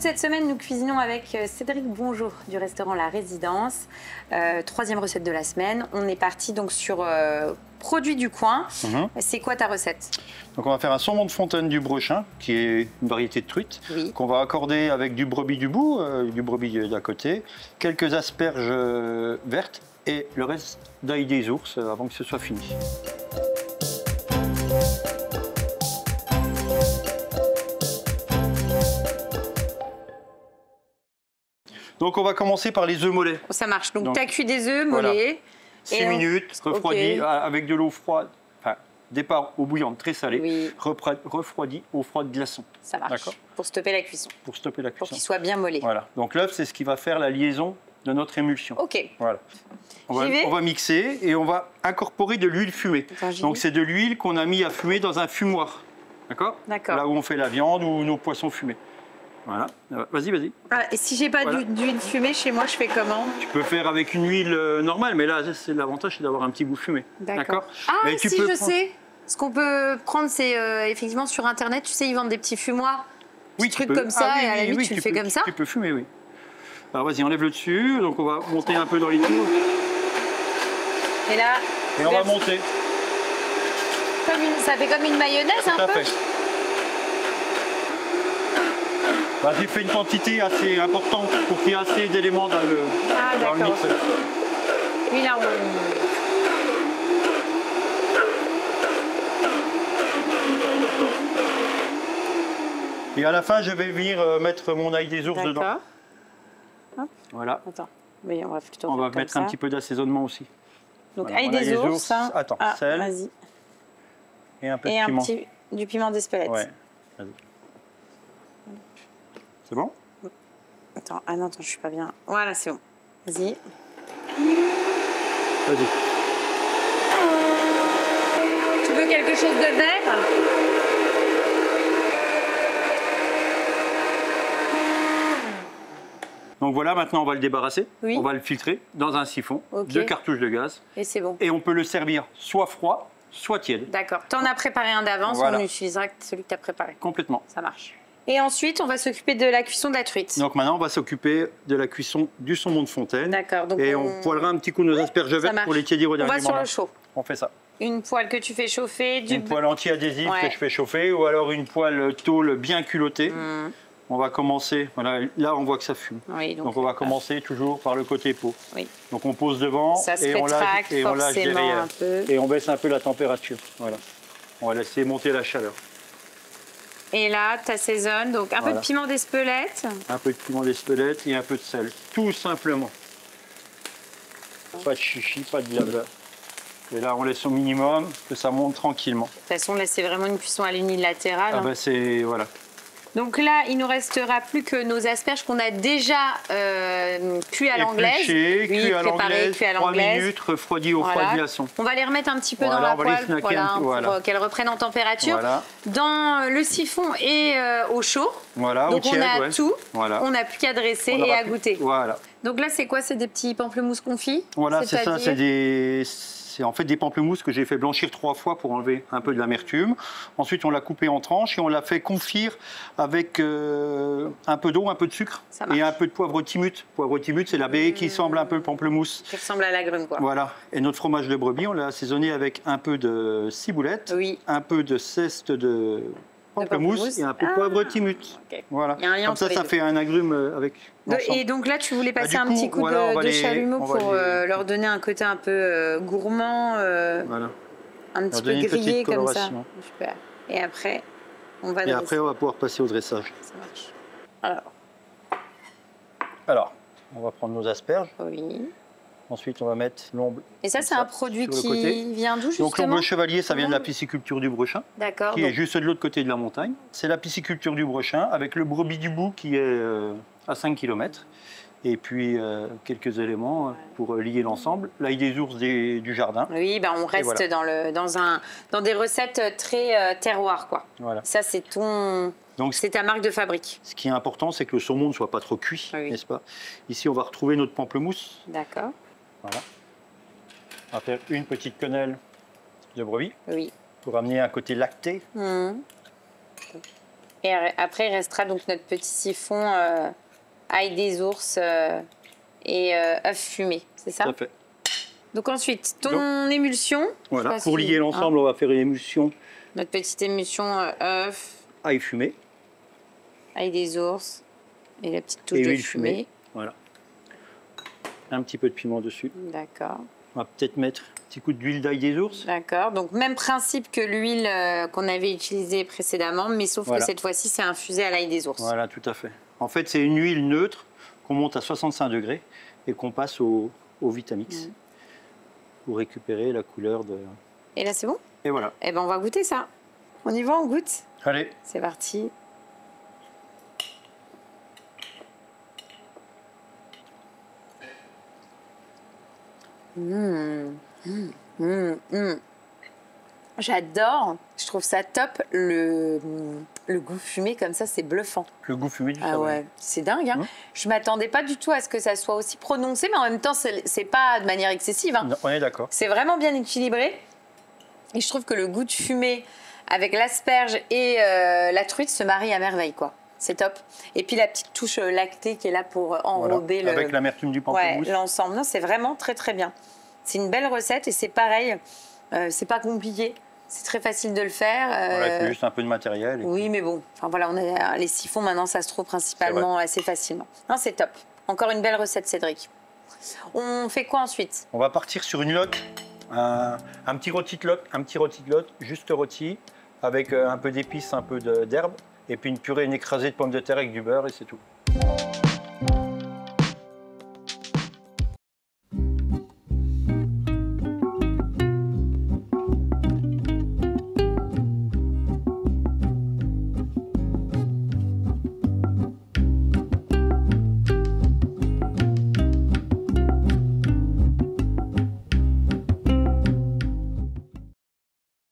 Toute cette semaine, nous cuisinons avec Cédric Bonjour du restaurant La Résidence. Troisième recette de la semaine. On est parti donc sur produits du coin. C'est quoi ta recette? Donc on va faire un saumon de fontaine du Brechin, qui est une variété de truite, qu'on va accorder avec du brebis du bout, du brebis d'à côté, quelques asperges vertes et le reste d'ail des ours avant que ce soit fini. Donc on va commencer par les œufs mollets. Ça marche. Donc tu as cuit des œufs mollets. Voilà. 6 minutes, refroidi avec de l'eau froide. Enfin, départ eau bouillante très salée, refroidi eau froide glaçon. Ça marche. Pour stopper la cuisson. Pour stopper la cuisson. Pour qu'il soit bien mollé. Voilà. Donc l'œuf, c'est ce qui va faire la liaison de notre émulsion. Ok. Voilà. On va mixer et on va incorporer de l'huile fumée. Donc c'est de l'huile qu'on a mis à fumer dans un fumoir. D'accord. Là où on fait la viande ou nos poissons fumés. Voilà, vas-y, vas-y. Ah, et si j'ai pas d'huile fumée chez moi, je fais comment? Tu peux faire avec une huile normale, mais là, c'est l'avantage, c'est d'avoir un petit goût fumé. D'accord. Ah, mais si, je sais. Ce qu'on peut prendre, c'est effectivement sur Internet, tu sais, ils vendent des petits fumoirs, des trucs comme ça, et à la limite, tu le fais comme ça. Tu peux fumer, oui. Alors vas-y, enlève le dessus. Donc on va monter un peu dans les tours. Et là. Et on va monter. Ça fait comme une mayonnaise un peu. Bah, j'ai fait une quantité assez importante pour qu'il y ait assez d'éléments dans le mixeur. Oui, là, Et à la fin, je vais venir mettre mon ail des ours dedans. Hop. Voilà. Attends, mais on va mettre un petit peu d'assaisonnement aussi. Donc voilà, ail des ours. Attends, sel. Vas-y. Et un peu de piment. Du piment d'Espelette. Ouais, vas-y. C'est bon? Attends, ah non, attends, je suis pas bien. Voilà, c'est bon. Vas-y. Vas-y. Tu veux quelque chose de vert? Donc voilà, maintenant on va le débarrasser. Oui. On va le filtrer dans un siphon, 2 cartouches de gaz. Et c'est bon. Et on peut le servir soit froid, soit tiède. D'accord. Tu en as préparé un d'avance, on utilisera celui que tu as préparé. Complètement. Ça marche. Et ensuite, on va s'occuper de la cuisson de la truite. Donc maintenant, on va s'occuper de la cuisson du saumon de fontaine. D'accord. Et on poêlera un petit coup nos asperges vertes pour les tiédir au dernier moment. On va sur le chaud. On fait ça. Une poêle que tu fais chauffer. Une poêle anti-adhésive que je fais chauffer, ou alors une poêle tôle bien culottée. On va commencer, voilà, là on voit que ça fume. Oui, donc on va commencer toujours par le côté peau. Oui. Donc on pose devant et on lâche derrière. Et on baisse un peu la température. Voilà. On va laisser monter la chaleur. Et là, tu assaisonnes, donc un peu de piment d'Espelette. Un peu de piment d'Espelette et un peu de sel, tout simplement. Pas de chichi, pas de blabla. Et là, on laisse au minimum, que ça monte tranquillement. De toute façon, là, c'est vraiment une cuisson à l'unilatéral. Ah bah c'est, voilà. Donc là, il ne nous restera plus que nos asperges qu'on a déjà cuit à l'anglaise. Cuit à l'anglaise, 3 minutes, refroidi au froid de glaçon. On va les remettre un petit peu dans la poêle pour qu'elles reprennent en température. Dans le siphon et au chaud. Donc on a tout, on n'a plus qu'à dresser et à goûter. Donc là, c'est quoi? C'est des petits pamplemousses confits? Voilà, c'est ça, c'est en fait des pamplemousses que j'ai fait blanchir 3 fois pour enlever un peu de l'amertume. Ensuite, on l'a coupé en tranches et on l'a fait confire avec un peu d'eau, un peu de sucre et un peu de poivre timut. Poivre timut, c'est la baie qui semble un peu le pamplemousse. Qui ressemble à l'agrume, quoi. Voilà. Et notre fromage de brebis, on l'a assaisonné avec un peu de ciboulette, un peu de zeste de pamplemousse et un peu de poivre timut. Voilà. Comme ça, ça fait un agrume avec. Et donc là, tu voulais passer un petit coup de chalumeau pour leur donner un côté un peu gourmand, un petit peu grillé comme ça. Super. Et après, on va pouvoir passer au dressage. Ça marche. Alors, on va prendre nos asperges. Oui. Ensuite, on va mettre l'omble. Et ça, c'est un produit qui vient d'où, justement? Donc l'omble chevalier, ça vient de la pisciculture du Brechin, qui est juste de l'autre côté de la montagne. C'est la pisciculture du Brechin, avec le brebis du bout qui est à 5 km. Et puis quelques éléments pour lier l'ensemble. L'ail des ours du jardin. Oui, ben on reste dans des recettes très terroir, quoi. Voilà. Ça, c'est ta marque de fabrique. Ce qui est important, c'est que le saumon ne soit pas trop cuit, n'est-ce pas? Ici, on va retrouver notre pamplemousse. D'accord. Voilà. On va faire une petite quenelle de brebis. Oui. Pour amener un côté lacté. Et après, il restera donc notre petit siphon ail des ours et œufs fumés, c'est ça? Tout à fait. Donc ensuite, ton émulsion. Voilà, pour lier l'ensemble, on va faire une émulsion. Notre petite émulsion œuf. Ail fumé. Ail des ours. Et la petite touche de fumée. Voilà. Un petit peu de piment dessus. D'accord. On va peut-être mettre un petit coup d'huile d'ail des ours. D'accord. Donc même principe que l'huile qu'on avait utilisée précédemment, mais sauf que cette fois-ci, c'est infusé à l'ail des ours. Voilà, tout à fait. En fait, c'est une huile neutre qu'on monte à 65 degrés et qu'on passe au Vitamix pour récupérer la couleur de... Et là, c'est bon? Et voilà. Eh ben, on va goûter ça. On y va, on goûte? Allez. C'est parti. J'adore, je trouve ça top, le goût fumé comme ça, c'est bluffant. Le goût fumé du savon. Ah ouais, c'est dingue. Hein. Je m'attendais pas du tout à ce que ça soit aussi prononcé, mais en même temps, c'est pas de manière excessive. Hein. Non, on est d'accord. C'est vraiment bien équilibré. Et je trouve que le goût de fumée avec l'asperge et la truite se marie à merveille, quoi. C'est top. Et puis la petite touche lactée qui est là pour enrober avec l'amertume du pamplemousse. Ouais, l'ensemble. Non, c'est vraiment très très bien. C'est une belle recette et c'est pareil. C'est pas compliqué. C'est très facile de le faire. Voilà, il faut juste un peu de matériel. Oui, mais bon. Enfin voilà, les siphons maintenant, ça se trouve principalement assez facilement. Non, c'est top. Encore une belle recette, Cédric. On fait quoi ensuite? On va partir sur une lotte, un petit rôti de lotte, juste rôti, avec un peu d'épices, un peu d'herbe, et puis une purée, une écrasée de pommes de terre avec du beurre, et c'est tout.